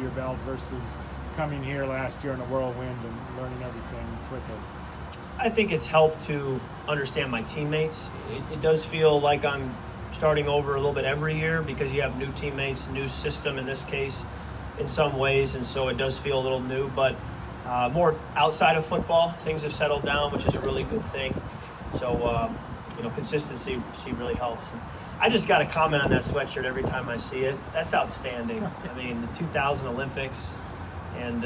your belt versus coming here last year in a whirlwind and learning everything quickly? I think it's helped to understand my teammates. It does feel like I'm starting over a little bit every year because you have new teammates, new system in this case in some ways, and so it does feel a little new, but more outside of football, things have settled down, which is a really good thing. So, consistency really helps. And I just got to comment on that sweatshirt every time I see it. That's outstanding. I mean, the 2000 Olympics, and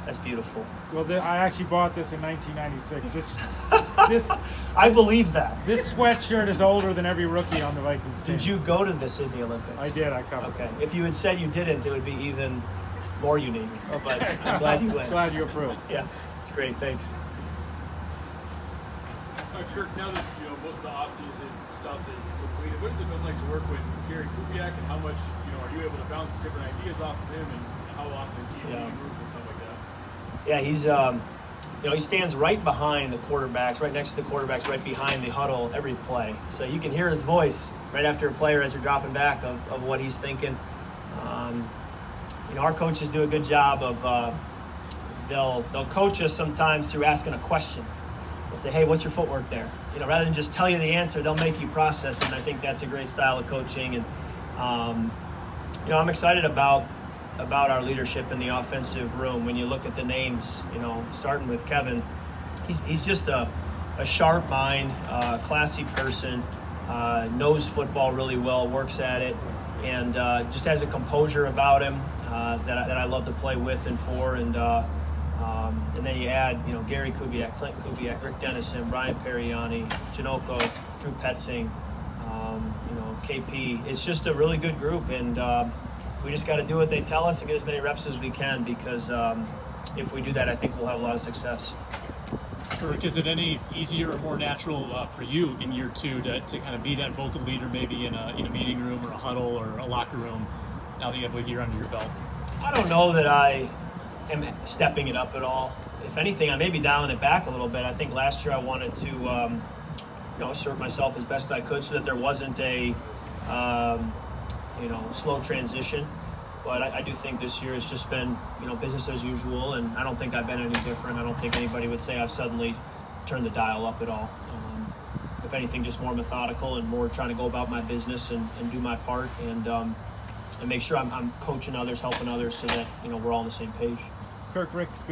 that's beautiful. Well, I actually bought this in 1996. This I believe that. This sweatshirt is older than every rookie on the Vikings team. Did you go to the Sydney Olympics? I did. I covered. Okay. If you had said you didn't, it would be even more unique. But I'm glad you went. Glad you approved. Yeah, it's great. Thanks. Kirk, now that most of the off-season stuff is completed, what has it been like to work with Gary Kubiak, and how much are you able to bounce different ideas off of him, and how often is he in groups and stuff like that? Yeah, he's he stands right behind the quarterbacks, right next to the quarterbacks, right behind the huddle every play. So you can hear his voice right after a player as they're dropping back of what he's thinking. Our coaches do a good job of they'll coach us sometimes through asking a question. They'll say, hey, what's your footwork there? Rather than just tell you the answer, they'll make you process it, and I think that's a great style of coaching. And I'm excited about our leadership in the offensive room. When you look at the names, starting with Kevin, he's just a sharp mind, classy person, knows football really well, works at it, and just has a composure about him that I love to play with and for. And then you add, Gary Kubiak, Clint Kubiak, Rick Dennison, Brian Periani, Janoko, Drew Petzing, KP. It's just a really good group, and we just got to do what they tell us and get as many reps as we can, because if we do that, I think we'll have a lot of success. Kirk, is it any easier or more natural for you in year two to kind of be that vocal leader, maybe in a meeting room or a huddle or a locker room, now that you have a year under your belt? I don't know that I am stepping it up at all. If anything, I may be dialing it back a little bit. I think last year I wanted to assert myself as best I could so that there wasn't a slow transition. But I do think this year has just been, business as usual, and I don't think I've been any different. I don't think anybody would say I've suddenly turned the dial up at all. If anything, just more methodical and more trying to go about my business and do my part, and make sure I'm coaching others, helping others, so that we're all on the same page. Kirk, Rick's